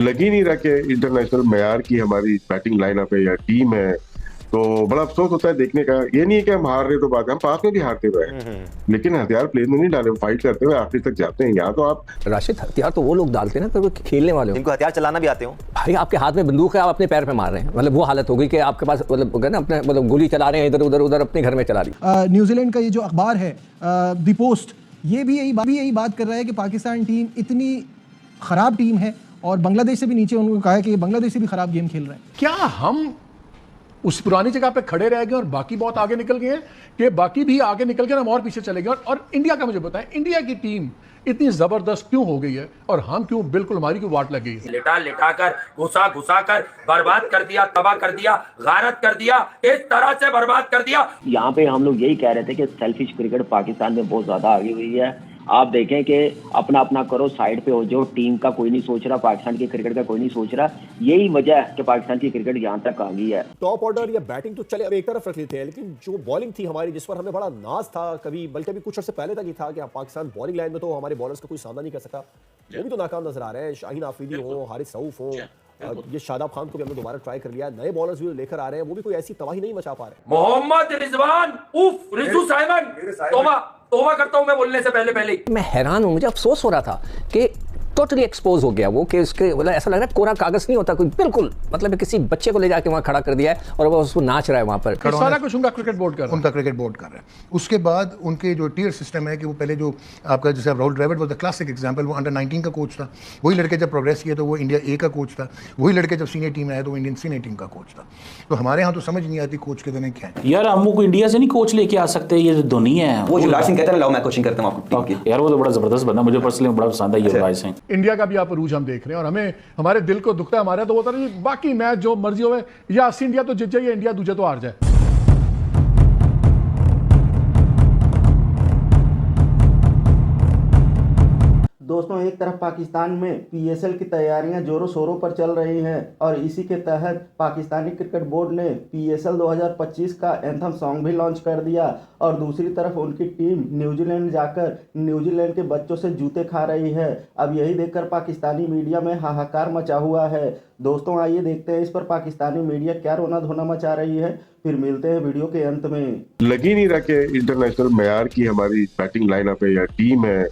लग ही नहीं रहा कि इंटरनेशनल मैयार की हमारी बैटिंग लाइनअप है या टीम है। तो बड़ा अफसोस होता है देखने का। ये नहीं है कि हम हार रहे तो बात है, हम पास में भी हारते हुए हैं, लेकिन हथियार प्लेन में नहीं डाले, फाइट करते हुए आखिर तक जाते हैं। यहाँ तो आप राशिद, हथियार तो वो लोग डालते हैं ना तो खेलने वाले इनको हथियार चलाना भी आते हो। भाई आपके हाथ में बंदूक है, आप अपने पैर पे मार रहे हैं, मतलब वो हालत हो गई कि आपके पास मतलब ना अपने मतलब गोली चला रहे हैं, इधर उधर उधर अपने घर में चला रही। न्यूजीलैंड का ये जो अखबार है द पोस्ट, ये भी यही बात कर रहा है कि पाकिस्तान टीम इतनी खराब टीम है और बांग्लादेश से भी नीचे उन्होंने कहा है कि बांग्लादेश से भी खराब गेम खेल रहे हैं। क्या हम उस पुरानी जगह पे खड़े रह गए और बाकी बहुत आगे निकल गए हैं कि बाकी भी आगे निकल गए, हम और पीछे चले गए? और इंडिया का मुझे बताएं, इंडिया की टीम इतनी जबरदस्त क्यों हो गई है और हम क्यों बिल्कुल हमारी क्यों वाट लग गई है? लिटा कर घुसा कर बर्बाद कर दिया, तबाह कर दिया, गारत कर दिया, इस तरह से बर्बाद कर दिया। यहाँ पे हम लोग यही कह रहे थे कि सेल्फिश क्रिकेट पाकिस्तान में बहुत ज्यादा आगे हुई है। आप देखें कि अपना अपना करो, साइड पे हो जाओ, टीम का कोई नहीं सोच रहा, पाकिस्तान की क्रिकेट का कोई नहीं सोच रहा। यही वजह है कि पाकिस्तान की क्रिकेट यहाँ तक आ गई है। टॉप ऑर्डर या बैटिंग तो चले अब एक तरफ रख लेते हैं, लेकिन जो बॉलिंग थी हमारी, जिस पर हमें बड़ा नाज था, कभी बल्कि अभी कुछ अर्से पहले तक ही था कि पाकिस्तान बॉलिंग लाइन में तो हमारे बॉलर्स का कोई सामना नहीं कर सका, वो भी तो नाकाम नजर आ रहे हैं। शाहीन आफरीदी हो, हारिस रऊफ हो, ये शादाब खान को भी हमने दोबारा ट्राई कर लिया। नए बॉलर्स भी लेकर आ रहे हैं, वो भी कोई ऐसी तबाही नहीं मचा पा रहे। मोहम्मद रिजवान उफ रिजू साइमन, तोबा करता हूं मैं बोलने से पहले। मैं हैरान हूं, मुझे अफसोस हो रहा था कि टोटली एक्सपोज हो गया वो, कि उसके मतलब ऐसा लग रहा है कोरा कागज नहीं होता कोई, बिल्कुल मतलब किसी बच्चे को ले जाके वहां खड़ा कर दिया है और वो उसको नाच रहा है वहां पर। सारा कुछ उनका क्रिकेट बोर्ड कर रहा है, उनका क्रिकेट बोर्ड कर रहा है। उसके बाद उनके जो टीयर सिस्टम है कि वो पहले जो आपका जैसे Rahul Dravid was the classic example, वो अंडर 19 का कोच था। वही लड़के जब प्रोग्रेस किया तो वो इंडिया ए का कोच था। वही लड़के जब सीनियर टीम में आया तो वो इंडियन सीनियर टीम का कोच था। तो हमारे यहाँ तो समझ नहीं आती कोच के देने क्या है। यार हम वो इंडिया से नहीं कोच लेके आ सकते, ये जो धोनी है वो युवराज सिंह कहते हैं लाओ मैं कोचिंग करता हूं आपको। यार वो तो बड़ा जबरदस्त बंदा, मुझे पर्सनली बड़ा पसंद है युवराज सिंह। इंडिया का भी आप अरूज हम देख रहे हैं और हमें हमारे दिल को दुखता है। हमारा तो होता है बाकी मैच जो मर्जी हो, या 80 इंडिया तो जीत जाए या इंडिया दूसरे तो हार जाए। दोस्तों, एक तरफ पाकिस्तान में पीएसएल की तैयारियां जोरों शोरों पर चल रही हैं और इसी के तहत पाकिस्तानी क्रिकेट बोर्ड ने पीएसएल 2025 का एंथम सॉन्ग भी लॉन्च कर दिया और दूसरी तरफ उनकी टीम न्यूजीलैंड जाकर न्यूजीलैंड के बच्चों से जूते खा रही है। अब यही देखकर पाकिस्तानी मीडिया में हाहाकार मचा हुआ है। दोस्तों, आइए देखते हैं इस पर पाकिस्तानी मीडिया क्या रोना धोना मचा रही है, फिर मिलते हैं वीडियो के अंत में। लग ही नहीं रहा कि इंटरनेशनल मैयार की हमारी बैटिंग लाइनअप है या टीम है।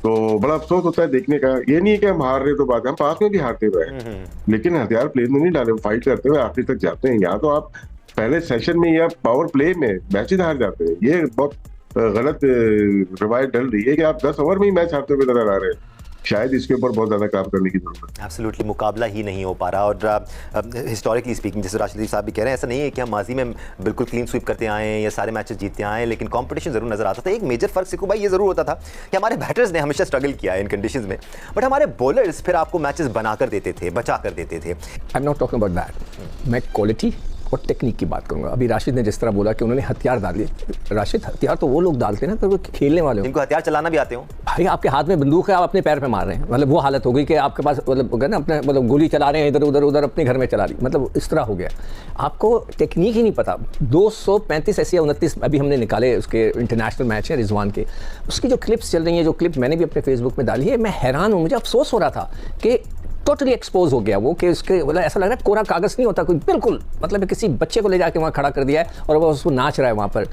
तो बड़ा अफसोस होता है देखने का। ये नहीं है कि हम हार रहे तो बात है, हम पास में भी हारते हुए हैं, लेकिन हथियार प्लेन में नहीं डाले, फाइट करते हुए आखिर तक जाते हैं। यहाँ तो आप पहले सेशन में या पावर प्ले में मैचेस हार जाते हैं। ये बहुत गलत रवायत डल रही है कि आप 10 ओवर में ही मैच हारते हुए नजर आ रहे हैं। शायद इसके ऊपर बहुत ज्यादा काम करने की जरूरत है। एब्सोल्युटली मुकाबला ही नहीं हो पा रहा। और हिस्टोरिकली स्पीकिंग, जैसे राशिद साहब भी कह रहे हैं, ऐसा नहीं है कि हम माजी में बिल्कुल क्लीन स्वीप करते आए हैं या सारे मैचेस जीतते आए हैं, लेकिन कंपटीशन जरूर नजर आता था। एक मेजर फर्क सिक्कू भाई ये जरूर होता था कि हमारे बैटर्स ने हमेशा स्ट्रगल किया है इन कंडीशंस में, बट हमारे बॉलर्स फिर आपको मैचेस बना कर देते थे, बचा कर देते थे। I am not talking about that, मैं क्वालिटी और टेक्निक की बात करूंगा। अभी राशिद ने जिस तरह बोला कि उन्होंने हथियार डाल दिए, राशिद हथियार तो वो लोग डालते हैं ना तो वो खेलने वाले हो। इनको हथियार चलाना भी आते हो। भाई आपके हाथ में बंदूक है, आप अपने पैर पे मार रहे हैं, मतलब वो हालत हो गई कि आपके पास मतलब ना अपने मतलब गोली चला रहे हैं, इधर उधर उधर अपने घर में चला रही, मतलब इस तरह हो गया। आपको टेक्निक ही नहीं पता। 235 ऐसे 29 अभी हमने निकाले उसके इंटरनेशनल मैच है रिजवान के, उसकी जो क्लिप्स चल रही हैं, जो क्लिप मैंने भी अपने फेसबुक में डाली है, मैं हैरान हूँ। मुझे अफसोस हो रहा था कि टोटली एक्सपोज हो गया वो, कि उसके मतलब ऐसा लग रहा है कोरा कागज नहीं होता कोई, बिल्कुल मतलब किसी बच्चे को ले जाके वहाँ खड़ा कर दिया है और वो उसको नाच रहा है वहाँ पर।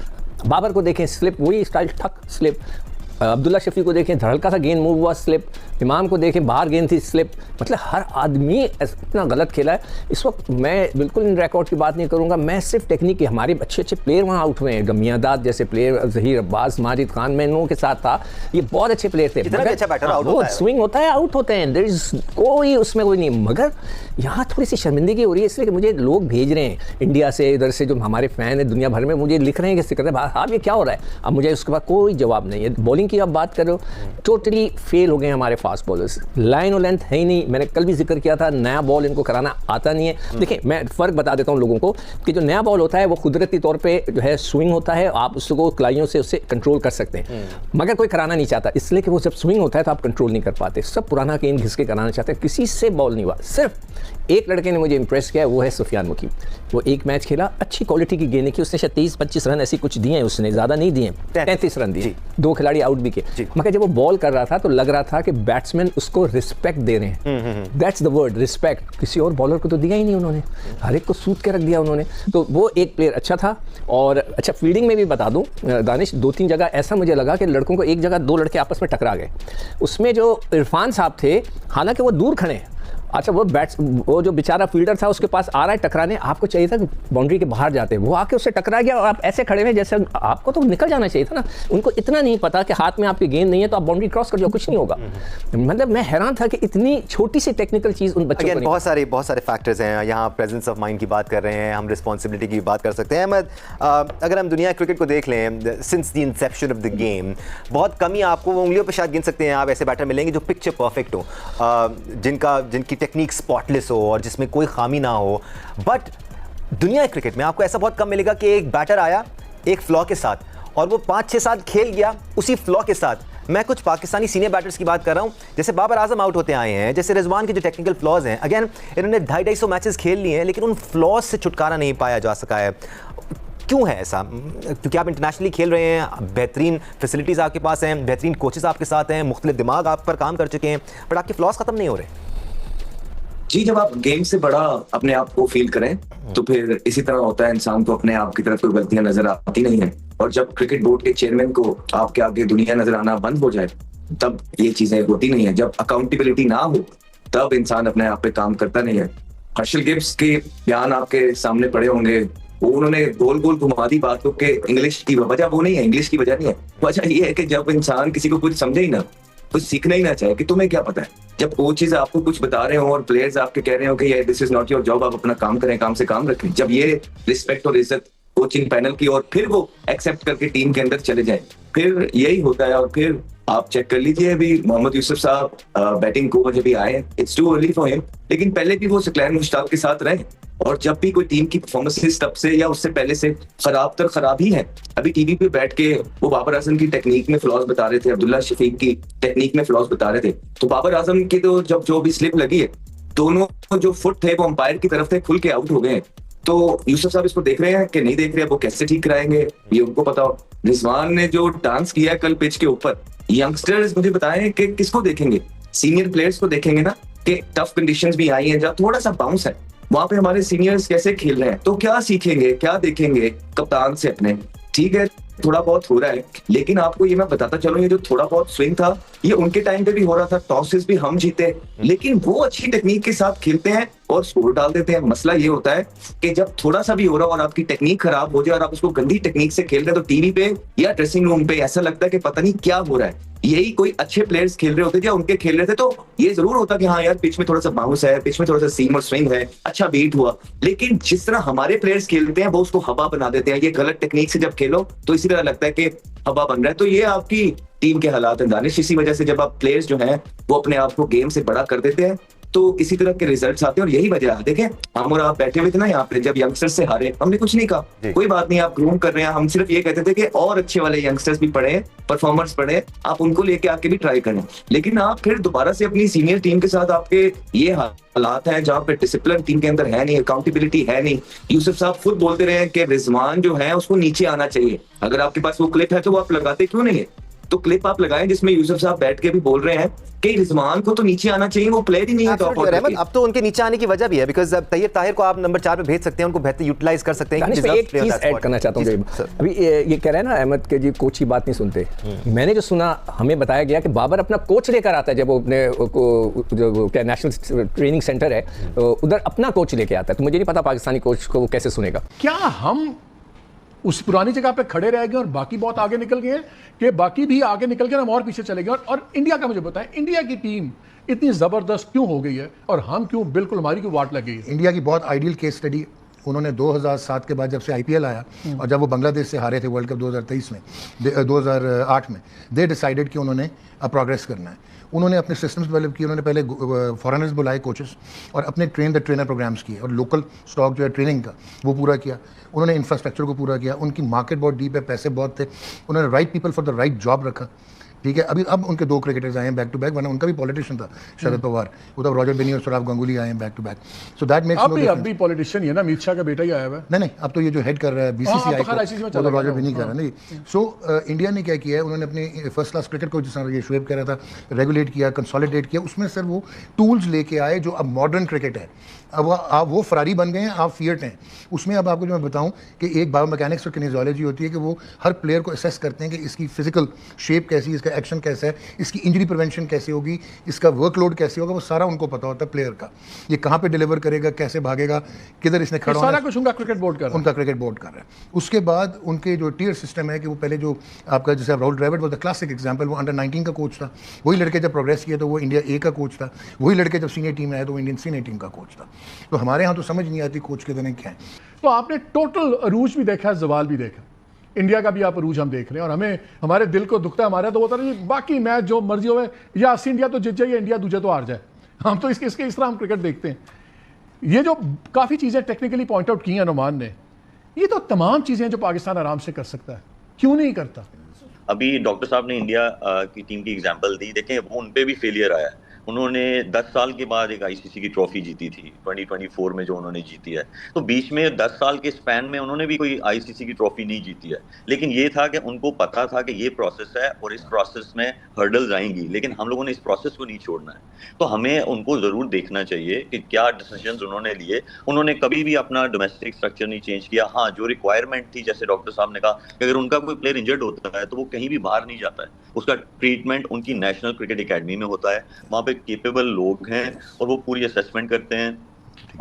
बाबर को देखें स्लिप, वही स्टाइल ठक स्लिप। अब्दुल्ला शफी को देखें धड़का सा गेंद मूव हुआ स्लिप। इमाम को देखें बाहर गेंद थी स्लिप। मतलब हर आदमी इतना गलत खेला है। इस वक्त मैं बिल्कुल इन रिकॉर्ड की बात नहीं करूंगा, मैं सिर्फ टेक्निक के, हमारे अच्छे अच्छे प्लेयर वहाँ आउट हुए हैं। गमियादाद जैसे प्लेयर, जहीर अब्बास, माजिद खान, मैं इन लोगों के साथ था, ये बहुत अच्छे प्लेयर थे। स्विंग होता है, आउट होते हैं, देयर इज कोई उसमें कोई नहीं। मगर यहाँ थोड़ी सी शर्मिंदगी हो रही है, इसलिए कि मुझे लोग भेज रहे हैं इंडिया से, इधर से जो हमारे फैन है दुनिया भर में, मुझे लिख रहे हैं कि आप ये क्या हो रहा है। अब मुझे उसके बाद कोई जवाब नहीं है। बॉलिंग की आप बात करो, टोटली फेल हो गए हमारे फास्ट बॉलर्स। लाइन और लेंथ है ही नहीं। मैंने कल भी जिक्र किया था, नया बॉल इनको कराना आता नहीं है। देखिए मैं फ़र्क बता देता हूँ लोगों को कि जो नया बॉल होता है वो कुदरती तौर पे जो है स्विंग होता है, आप उसको कलाइयों से उससे कंट्रोल कर सकते हैं, मगर कोई कराना नहीं चाहता, इसलिए कि वो जब स्विंग होता है तो आप कंट्रोल नहीं कर पाते। सब पुराना गेंद घिस के कराना चाहते हैं, किसी से बॉल नहीं हुआ। सिर्फ एक लड़के ने मुझे इंप्रेस किया, वो है सुफियान मुकीम। वो एक मैच खेला, अच्छी क्वालिटी की गेंदें की, उसने शायद 23-25 रन ऐसी कुछ दिए हैं, उसने ज़्यादा नहीं दिए, 33 रन दिए, 2 खिलाड़ी आउट भी किए। मगर जब वो बॉल कर रहा था तो लग रहा था कि बैट्समैन उसको रिस्पेक्ट दे रहे हैं। That's the word, respect. किसी और बॉलर को तो दिया ही नहीं उन्होंने, हर एक को सूट के रख दिया उन्होंने। तो वो एक प्लेयर अच्छा था। और अच्छा, फील्डिंग में भी बता दूं दानिश, 2-3 जगह ऐसा मुझे लगा कि लड़कों को, एक जगह 2 लड़के आपस में टकरा गए, उसमें जो इरफान साहब थे, हालांकि वो दूर खड़े हैं, अच्छा वो जो बेचारा फील्डर था उसके पास आ रहा है टकराने, आपको चाहिए था कि बाउंड्री के बाहर जाते, वो आके उससे टकरा गया और आप ऐसे खड़े हुए जैसे आपको तो निकल जाना चाहिए था ना। उनको इतना नहीं पता कि हाथ में आपकी गेंद नहीं है तो आप बाउंड्री क्रॉस कर जाओ, कुछ नहीं होगा। मतलब मैं हैरान था कि इतनी छोटी सी टेक्निकल चीज़ उन बच्चों को। बहुत सारे फैक्टर्स हैं यहाँ। प्रेजेंस ऑफ माइंड की बात कर रहे हैं हम, रिस्पॉन्सिबिलिटी की बात कर सकते हैं। अहमद, अगर हम दुनिया क्रिकेट को देख लें since the Inception of the game, बहुत कम ही आपको वो उंगलियों पर शायद गिन सकते हैं आप ऐसे बैटर मिलेंगे जो पिक्चर परफेक्ट हो, जिनकी टेक्निक स्पॉटलेस हो और जिसमें कोई खामी ना हो। बट दुनिया क्रिकेट में आपको ऐसा बहुत कम मिलेगा कि एक बैटर आया एक फ्लॉ के साथ और वो 5-6 साल खेल गया उसी फ्लॉ के साथ। मैं कुछ पाकिस्तानी सीनियर बैटर्स की बात कर रहा हूं, जैसे बाबर आजम आउट होते आए हैं, जैसे रिजवान के जो टेक्निकल फ्लॉज हैं, अगेन इन्होंने 250-250 मैचेस खेल लिए हैं लेकिन उन फ्लॉज से छुटकारा नहीं पाया जा सका है। क्यों है ऐसा? क्योंकि आप इंटरनेशनली खेल रहे हैं, बेहतरीन फैसिलिटीज़ आपके पास हैं, बेहतरीन कोचेस आपके साथ हैं, मुख्तलिफ दिमाग आप पर काम कर चुके हैं, बट आपके फ्लॉज ख़त्म नहीं हो रहे। जी, जब आप गेम से बड़ा अपने आप को फील करें तो फिर इसी तरह होता है, इंसान को अपने आप की तरफ कोई गलतियां नजर आती नहीं है। और जब क्रिकेट बोर्ड के चेयरमैन को आपके आगे दुनिया नजर आना बंद हो जाए तब ये चीजें होती नहीं है। जब अकाउंटेबिलिटी ना हो तब इंसान अपने आप पे काम करता नहीं है। हर्षल गिब्स के बयान आपके सामने पड़े होंगे, वो उन्होंने गोल गोल घुमा दी बात को कि इंग्लिश की वजह वो नहीं है, इंग्लिश की वजह नहीं है। वजह ये है कि जब इंसान किसी को कुछ समझे ही ना, कुछ सीखना ही ना चाहे कि तुम्हें क्या पता है, जब कोचेज आपको कुछ बता रहे हो और प्लेयर्स आपके कह रहे हो कि ये this is not your job, आप अपना काम करें, काम से काम रखें, जब ये रिस्पेक्ट और इज्जत कोचिंग पैनल की और फिर वो एक्सेप्ट करके टीम के अंदर चले जाए, फिर यही होता है। और फिर आप चेक कर लीजिए, अभी मोहम्मद यूसुफ साहब बैटिंग कोच अभी आए, it's too early for him, लेकिन पहले भी वो सकलैन मुश्ताक के साथ रहे और जब भी कोई टीम की परफॉर्मेंस तब से या उससे पहले से खराब ही है। अभी टीवी पे बैठ के वो बाबर आजम की टेक्निक में फ्लॉज बता रहे थे, अब्दुल्ला शफीक की टेक्निक में फ्लॉज बता रहे थे। तो बाबर आजम की तो जब जो भी स्लिप लगी है, दोनों जो फुट थे वो अंपायर की तरफ थे, खुल के आउट हो गए। तो यूसुफ साहब इसको देख रहे हैं कि नहीं देख रहे हैं, वो कैसे ठीक कराएंगे ये उनको पता हो। रिजवान ने जो डांस किया कल पिच के ऊपर, यंगस्टर्स मुझे बताएं कि किसको देखेंगे? सीनियर प्लेयर्स को देखेंगे ना, कि टफ कंडीशंस भी आई हैं, जहाँ थोड़ा सा बाउंस है वहां पे हमारे सीनियर्स कैसे खेल रहे हैं, तो क्या सीखेंगे, क्या देखेंगे कप्तान से अपने? ठीक है, थोड़ा बहुत हो रहा है, लेकिन आपको ये मैं बताता चलूं, ये जो थोड़ा बहुत स्विंग था ये उनके टाइम पे भी हो रहा था, टॉसेस भी हम जीते, लेकिन वो अच्छी टेक्निक के साथ खेलते हैं और स्कोर डाल देते हैं। मसला ये होता है कि जब थोड़ा सा भी हो रहा और आपकी टेक्निक खराब हो जाए और आप उसको गंदी टेक्निक से खेल रहे हैं तो टीवी पे या ड्रेसिंग रूम पे ऐसा लगता है कि पता नहीं क्या हो रहा है। यही कोई अच्छे प्लेयर्स खेल रहे होते या उनके खेल रहे थे तो ये जरूर होता कि हाँ यार पिच में थोड़ा सा बाउंस है, पिच में थोड़ा सा सीम और स्विंग है, अच्छा बीट हुआ। लेकिन जिस तरह हमारे प्लेयर्स खेलते हैं वो उसको हवा बना देते हैं। ये गलत टेक्निक से जब खेलो तो इसी तरह लगता है कि हवा बन रहा है। तो ये आपकी टीम के हालात हैं दानिश। इसी वजह से जब आप प्लेयर्स जो हैं वो अपने आप को गेम से बड़ा कर देते हैं तो इसी तरह के रिजल्ट्स आते हैं। और यही वजह है, देखें हम और आप बैठे हुए थे ना यहाँ पे, जब यंगस्टर्स से हारे हमने कुछ नहीं कहा, कोई बात नहीं, आप ग्रूम कर रहे हैं। हम सिर्फ ये कहते थे कि और अच्छे वाले यंगस्टर्स भी पढ़े, परफॉर्मर्स पढ़े, आप उनको लेके आके भी ट्राई करें। लेकिन आप फिर दोबारा से अपनी सीनियर टीम के साथ आपके ये हालात हैं जहाँ पे डिसिप्लिन टीम के अंदर है नहीं, अकाउंटेबिलिटी है नहीं। यूसुफ साहब खुद बोलते रहे कि रिजवान जो है उसको नीचे आना चाहिए। अगर आपके पास वो क्लिप है तो वो आप लगाते क्यों नहीं है? तो क्लिप आप लगाएं जिसमें यूसुफ साहब बैठ के भी बोल रहे हैं कि रिजवान को तो नीचे आना चाहिए, वो प्लेयर ही नहीं है। तो अब तो उनके नीचे आने की वजह भी है, बिकॉज़ तैयब ताहिर को आप नंबर 4 पे भेज सकते हैं, उनको बेहतर यूटिलाइज कर सकते हैं। एक चीज ऐड करना चाहता हूं, अभी ये कह रहे हैं ना अहमद के जी कोच की बात नहीं सुनते। मैंने जो सुना, हमें बताया गया कि बाबर अपना कोच लेकर आता है, जब वो अपने जो क्या नेशनल ट्रेनिंग सेंटर है उधर अपना कोच लेके आता है। तो मुझे नहीं पता पाकिस्तानी कोच को वो कैसे सुनेगा। क्या हम उस पुरानी जगह पे खड़े रह गए और बाकी बहुत आगे निकल गए कि बाकी भी आगे निकल गए, हम और पीछे चले गए? और इंडिया का मुझे बताएं, इंडिया की टीम इतनी जबरदस्त क्यों हो गई है और हम क्यों बिल्कुल हमारी क्यों वाट लग गई है? इंडिया की बहुत आइडियल केस स्टडी उन्होंने 2007 के बाद जब से आईपीएल आया और जब वो बांग्लादेश से हारे थे वर्ल्ड कप 2023 में 2008 में, दे डिसाइडेड कि उन्होंने अब प्रोग्रेस करना है। उन्होंने अपने सिस्टम्स डेवलप किए, उन्होंने पहले फॉरेनर्स बुलाए कोचेस और अपने ट्रेन द ट्रेनर प्रोग्राम्स किए और लोकल स्टॉक जो है ट्रेनिंग का वो पूरा किया। उन्होंने इंफ्रास्ट्रक्चर को पूरा किया, उनकी मार्केट बहुत डीप है, पैसे बहुत थे, उन्होंने right people for the right job रखा। ठीक है, अभी अब उनके 2 क्रिकेटर्स आए हैं बैक टू बैक, वरना उनका भी पॉलिटिशियन था शरद पवार, उधर रॉजर बेनी और सौरभ गांगुली आए हैं back to back. So that makes no difference. अब भी पॉलिटिशियन ही है ना, अमित शाह का बेटा ही आया हुआ है। नहीं, अब तो ये जो हेड कर रहा है बीसीसीआई को, वो तो रॉजर बेनी कर रहा है नहीं। सो इंडिया ने क्या किया है, उन्होंने अपने फर्स्ट क्लास क्रिकेट को, जिस तरह ये शुएब कह रहा था, रेगुलेट किया, कंसोलिडेट किया। उसमें सर वो टूल्स लेके आए जो अब मॉडर्न क्रिकेट है। अब आप वो फरारी बन गए हैं, आप फियट हैं उसमें। अब आपको जो मैं बताऊं कि एक बायोमैकेनिक्स और किनेजियोलॉजी होती है कि वो हर प्लेयर को असेस करते हैं कि इसकी फिजिकल शेप कैसी है, इसका एक्शन कैसा है, इसकी इंजरी प्रिवेंशन कैसे होगी, इसका वर्कलोड कैसे होगा, वो सारा उनको पता होता है प्लेयर का। ये कहाँ पे डिलीवर करेगा, कैसे भागेगा, किधर इसने खड़ा होना, सारा कुछ उनका क्रिकेट बोर्ड कर रहा है। उसके बाद उनके जो टियर सिस्टम है कि वो पहले जो आपका, जैसे राहुल द्रविड़ वो द क्लासिक एग्जाम्पल, वो अंडर 19 का कोच था। वही लड़के जब प्रोग्रेस किया तो वो इंडिया ए का कोच था। वही लड़के जब सीनियर टीम में आए तो वो इंडियन सीनियर टीम का कोच था। तो हमारे यहाँ तो समझ नहीं आती कोच के दिन क्या है। तो आपने टोटल अरूज भी देखा, जवाल भी देखा, इंडिया का भी आप अरूज हम देख रहे हैं, और हमें हमारे दिल को दुखता है। हमारा तो होता है बाकी मैच जो मर्जी हो, या अस्सी इंडिया तो जीत जाए या इंडिया दूसरे तो हार जाए, हम तो इसके इस तरह हम क्रिकेट देखते हैं। ये जो काफ़ी चीज़ें टेक्निकली पॉइंट आउट की हैं अनुमान ने, ये तो तमाम चीज़ें जो पाकिस्तान आराम से कर सकता है, क्यों नहीं करता? अभी डॉक्टर साहब ने इंडिया की टीम की एग्जांपल दी, देखें वो उन पे भी फेलियर आया है। उन्होंने 10 साल के बाद एक आईसीसी की ट्रॉफी जीती थी 2024 में, जो उन्होंने जीती है। तो बीच में 10 साल के स्पैन में उन्होंने भी कोई आईसीसी की ट्रॉफी नहीं जीती है। लेकिन ये था कि उनको पता था कि ये प्रोसेस है और इस प्रोसेस में हर्डल्स आएंगी, लेकिन हम लोगों ने इस प्रोसेस को नहीं छोड़ना है। तो हमें उनको ज़रूर देखना चाहिए कि क्या डिसीजंस उन्होंने लिए। उन्होंने कभी भी अपना डोमेस्टिक स्ट्रक्चर नहीं चेंज किया। हाँ, जो रिक्वायरमेंट थी, जैसे डॉक्टर साहब ने कहा कि अगर उनका कोई प्लेयर इंजर्ड होता है तो वो कहीं भी बाहर नहीं जाता है, उसका ट्रीटमेंट उनकी नेशनल क्रिकेट अकेडमी में होता है। वहाँ पे केपेबल लोग हैं और वो पूरी असेसमेंट करते हैं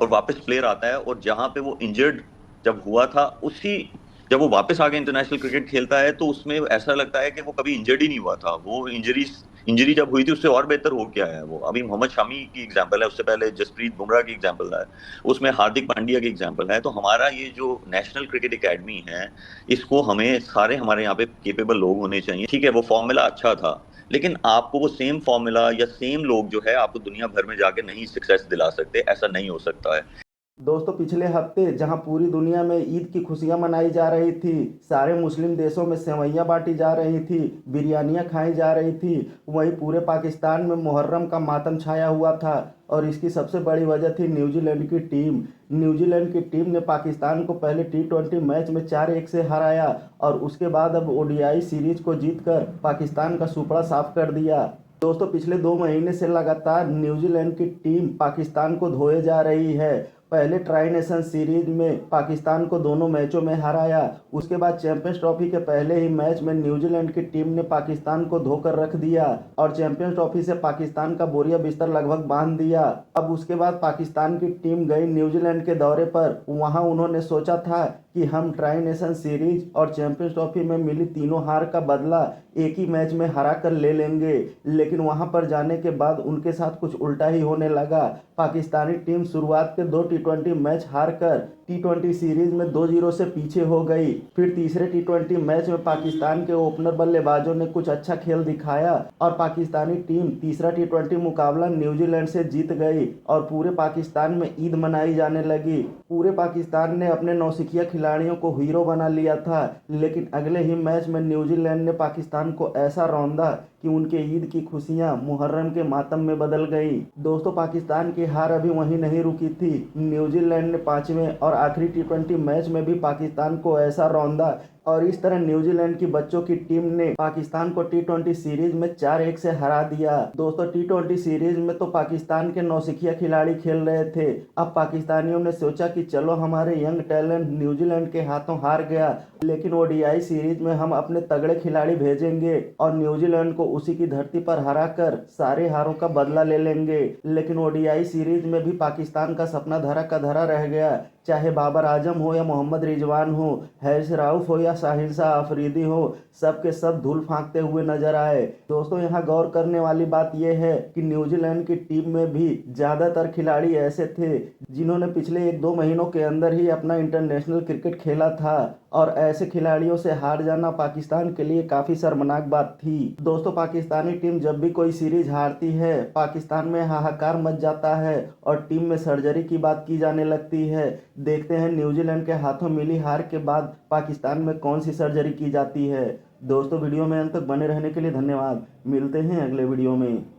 और वापस प्लेयर आता है। और जहाँ पे वो इंजर्ड जब हुआ था, उसी जब वो वापस आके इंटरनेशनल क्रिकेट खेलता है तो उसमें ऐसा लगता है कि वो कभी इंजर्ड ही नहीं हुआ था। वो इंजरी जब हुई थी उससे और बेहतर हो के आया है वो। अभी मोहम्मद शामी की एग्जांपल है, उससे पहले जसप्रीत बुमराह की एग्जांपल है, उसमें हार्दिक पांड्या की एग्जांपल है। तो हमारा ये जो नेशनल क्रिकेट एकेडमी है, इसको हमें सारे हमारे यहाँ पे केपेबल लोग होने चाहिए। ठीक है, वो फॉर्मूला अच्छा था, लेकिन आपको वो सेम फॉर्मूला या सेम लोग जो है आपको दुनिया भर में जाके नहीं सक्सेस दिला सकते। ऐसा नहीं हो सकता है। दोस्तों, पिछले हफ्ते जहां पूरी दुनिया में ईद की खुशियां मनाई जा रही थी, सारे मुस्लिम देशों में सेवैयां बांटी जा रही थी, बिरयानियां खाई जा रही थी, वहीं पूरे पाकिस्तान में मुहर्रम का मातम छाया हुआ था। और इसकी सबसे बड़ी वजह थी न्यूजीलैंड की टीम। न्यूजीलैंड की टीम ने पाकिस्तान को पहले T20 मैच में 4-1 से हराया और उसके बाद अब ODI सीरीज को जीतकर पाकिस्तान का सुपड़ा साफ कर दिया। दोस्तों, पिछले 2 महीने से लगातार न्यूजीलैंड की टीम पाकिस्तान को धोए जा रही है। पहले ट्राई नेशन सीरीज में पाकिस्तान को दोनों मैचों में हराया, उसके बाद चैंपियंस ट्रॉफी के पहले ही मैच में न्यूजीलैंड की टीम ने पाकिस्तान को धोकर रख दिया और चैंपियंस ट्रॉफी से पाकिस्तान का बोरिया बिस्तर लगभग बांध दिया। अब उसके बाद पाकिस्तान की टीम गई न्यूजीलैंड के दौरे पर। वहां उन्होंने सोचा था कि हम ट्राई नेशन सीरीज और चैंपियंस ट्रॉफी में मिली तीनों हार का बदला एक ही मैच में हरा कर ले लेंगे, लेकिन वहां पर जाने के बाद उनके साथ कुछ उल्टा ही होने लगा। पाकिस्तानी टीम शुरुआत के 2 T20 मैच हारकर T20 सीरीज में 2-0 से पीछे हो गई। फिर तीसरे T20 मैच में पाकिस्तान के ओपनर बल्लेबाजों ने कुछ अच्छा खेल दिखाया और पाकिस्तानी टीम तीसरा T20 मुकाबला न्यूजीलैंड से जीत गई और पूरे पाकिस्तान में ईद मनाई जाने लगी। पूरे पाकिस्तान ने अपने नौसिखिया खिलाड़ियों को हीरो बना लिया था, लेकिन अगले ही मैच में न्यूजीलैंड ने पाकिस्तान को ऐसा रौंदा कि उनके ईद की खुशियां मुहर्रम के मातम में बदल गई। दोस्तों, पाकिस्तान की हार अभी वहीं नहीं रुकी थी। न्यूजीलैंड ने 5वें और आखिरी T20 मैच में भी पाकिस्तान को ऐसा रौंदा और इस तरह न्यूजीलैंड की बच्चों की टीम ने पाकिस्तान को T20 सीरीज में 4-1 से हरा दिया। दोस्तों, T20 सीरीज में तो पाकिस्तान के नौसिखिया खिलाड़ी खेल रहे थे। अब पाकिस्तानियों ने सोचा कि चलो हमारे यंग टैलेंट न्यूजीलैंड के हाथों हार गया, लेकिन ODI सीरीज में हम अपने तगड़े खिलाड़ी भेजेंगे और न्यूजीलैंड को उसी की धरती पर हराकर सारे हारों का बदला ले लेंगे। लेकिन ODI सीरीज में भी पाकिस्तान का सपना धरा का धरा रह गया। चाहे बाबर आजम हो या मोहम्मद रिजवान हो, हैरिस राउफ हो या शाहिन शाह अफरीदी हो, सब के सब धूल फांकते हुए नजर आए। दोस्तों, यहाँ गौर करने वाली बात यह है कि न्यूजीलैंड की टीम में भी ज्यादातर खिलाड़ी ऐसे थे जिन्होंने पिछले 1-2 महीनों के अंदर ही अपना इंटरनेशनल क्रिकेट खेला था और ऐसे खिलाड़ियों से हार जाना पाकिस्तान के लिए काफी शर्मनाक बात थी। दोस्तों, पाकिस्तानी टीम जब भी कोई सीरीज हारती है, पाकिस्तान में हाहाकार मच जाता है और टीम में सर्जरी की बात की जाने लगती है। देखते हैं न्यूजीलैंड के हाथों मिली हार के बाद पाकिस्तान में कौन सी सर्जरी की जाती है। दोस्तों वीडियो में अंत तक बने रहने के लिए धन्यवाद। मिलते हैं अगले वीडियो में।